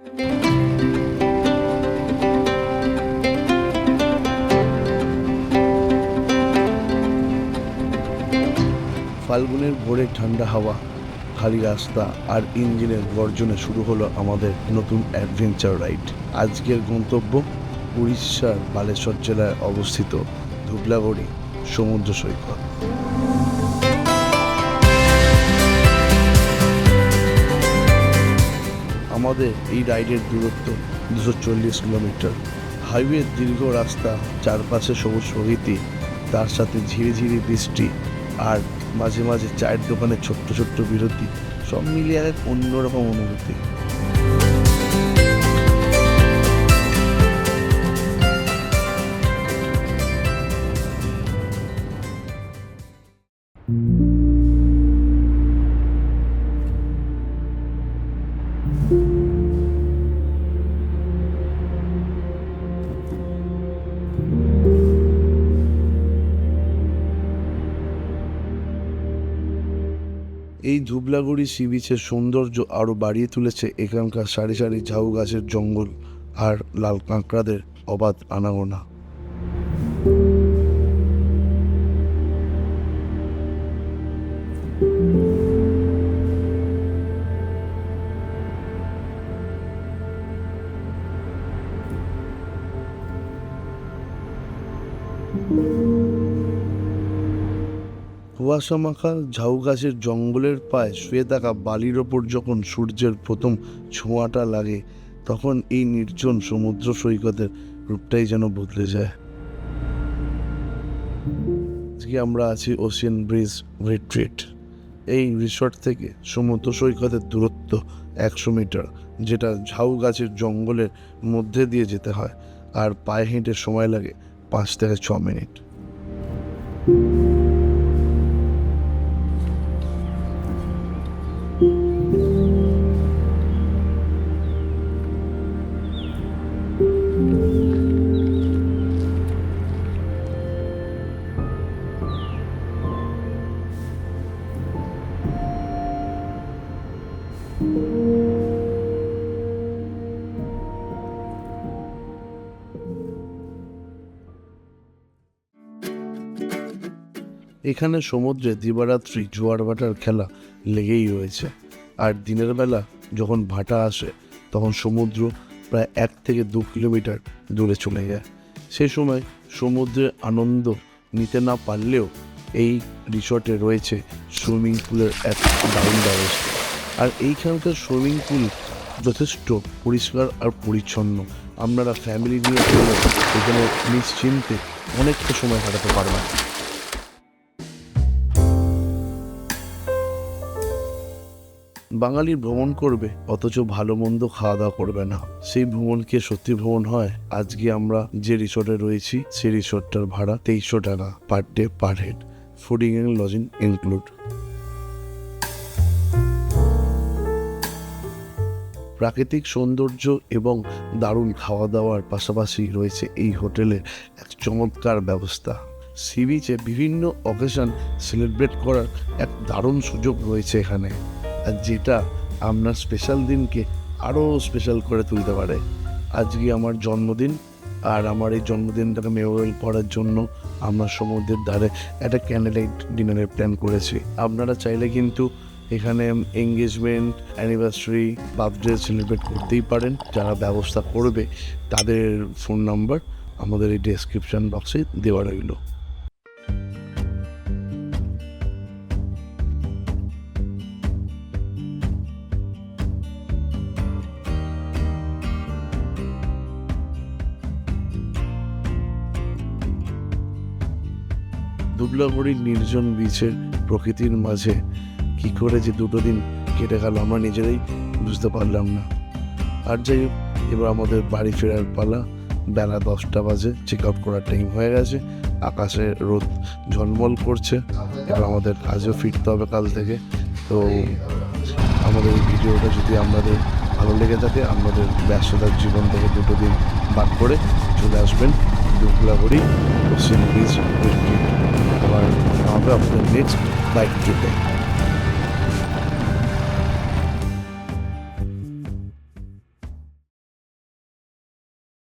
ফাল্গুনের ভোরে ঠান্ডা হাওয়া, খালি রাস্তা আর ইঞ্জিনের গর্জনে শুরু হলো আমাদের নতুন অ্যাডভেঞ্চার রাইড। আজকের গন্তব্য উড়িষ্যার বালেশ্বর জেলায় অবস্থিত ধুবলাগড়ি সমুদ্র সৈকত। আমাদের এই রাইডের দূরত্ব 240 কিলোমিটার। হাইওয়ের দীর্ঘ রাস্তা, চারপাশে সবুজ প্রকৃতি, তার সাথে ঝিরিঝিরি বৃষ্টি আর মাঝে মাঝে চায়ের দোকানে ছোট্ট ছোট্ট বিরতি, সব মিলিয়ে এক অন্যরকম অনুভূতি। এই ধুবলাগড়ি সি বিচের সৌন্দর্য আরও বাড়িয়ে তুলেছে এখানকার সারি সারি ঝাউ গাছের জঙ্গল আর লাল কাঁকড়াদের অবাধ আনাগোনা। কুয়াশা মাখা ঝাউ গাছের জঙ্গলের পায়ে শুয়ে থাকা বালির ওপর যখন সূর্যের প্রথম ছোঁয়াটা লাগে, তখন এই নির্জন সমুদ্র সৈকতের রূপটাই যেন বদলে যায়। আজকে আমরা আছি ওশিয়ান ব্রিজ রিট্রিট। এই রিসর্ট থেকে সমুদ্র সৈকতের দূরত্ব 100 মিটার, যেটা ঝাউ গাছের জঙ্গলের মধ্যে দিয়ে যেতে হয়, আর পায়ে হেঁটে সময় লাগে 5 থেকে 6 মিনিট। এখানে সমুদ্রে দিবারাত্রি জোয়ার ভাটার খেলা লেগেই রয়েছে, আর দিনের বেলা যখন ভাটা আসে তখন সমুদ্র প্রায় 1 থেকে 2 কিলোমিটার দূরে চলে যায়। সেই সময় সমুদ্রের আনন্দ নিতে না পারলেও এই রিসর্টে রয়েছে সুইমিং পুলের এক দারুণ ব্যবস্থা। আর এইখানকার সুইমিং পুল যথেষ্ট পরিষ্কার আর পরিচ্ছন্ন। আপনারা ফ্যামিলি নিয়ে গেলে এখানে নিশ্চিন্তে অনেকটা সময় কাটাতে পারবেন। বাঙালি ভ্রমণ করবে অথচ ভালো মন্দ খাওয়া দাওয়া করবে না, সেই ভ্রমণকে সত্যি ভ্রমণ হয়? আজকে আমরা যে রিসর্টে রয়েছি সেই রিসর্টটার ভাড়া 2300 টাকা per day per head, fooding and lodging include. প্রাকৃতিক সৌন্দর্য এবং দারুণ খাওয়া দাওয়ার পাশাপাশি রয়েছে এই হোটেলের এক চমৎকার ব্যবস্থা। সি বিচে বিভিন্ন অকেশন সেলিব্রেট করার এক দারুণ সুযোগ রয়েছে এখানে, আর যেটা আপনার স্পেশাল দিনকে আরও স্পেশাল করে তুলতে পারে। আজকে আমার জন্মদিন, আর আমার এই জন্মদিনটাকে মেমোরেবল করার জন্য আমরা সমুদ্রের ধারে একটা ক্যান্ডেলাইট ডিনারের প্ল্যান করেছি। আপনারা চাইলে কিন্তু এখানে এঙ্গেজমেন্ট, অ্যানিভার্সারি, বার্থডে সেলিব্রেট করতেই পারেন। যারা ব্যবস্থা করবে তাদের ফোন নাম্বার আমাদের এই ডেসক্রিপশন বক্সে দেওয়া রইল। ধুবলাগড়ির নির্জন বিচের প্রকৃতির মাঝে কি করে যে 2 দিন কেটে গেল আমরা নিজেরাই বুঝতে পারলাম না। আর যাই হোক, এবার আমাদের বাড়ি ফেরার পালা। বেলা 10টা বাজে, চেক আউট করার টাইম হয়ে গেছে। আকাশে রোদ ঝলমল করছে, এবার আমাদের কাজেও ফিরতে হবে কাল থেকে। তো আমাদের এই ভিডিওটা যদি আপনাদের ভালো লেগে থাকে, আপনাদের ব্যস্ততার জীবন থেকে 2 দিন বাদ করে চলে আসবেন ধুবলাগড়ি ওশিয়ান ব্রিজ রিট্রিট। আবার হবে আপনাদের নেক্সট বাইক ট্রিপে।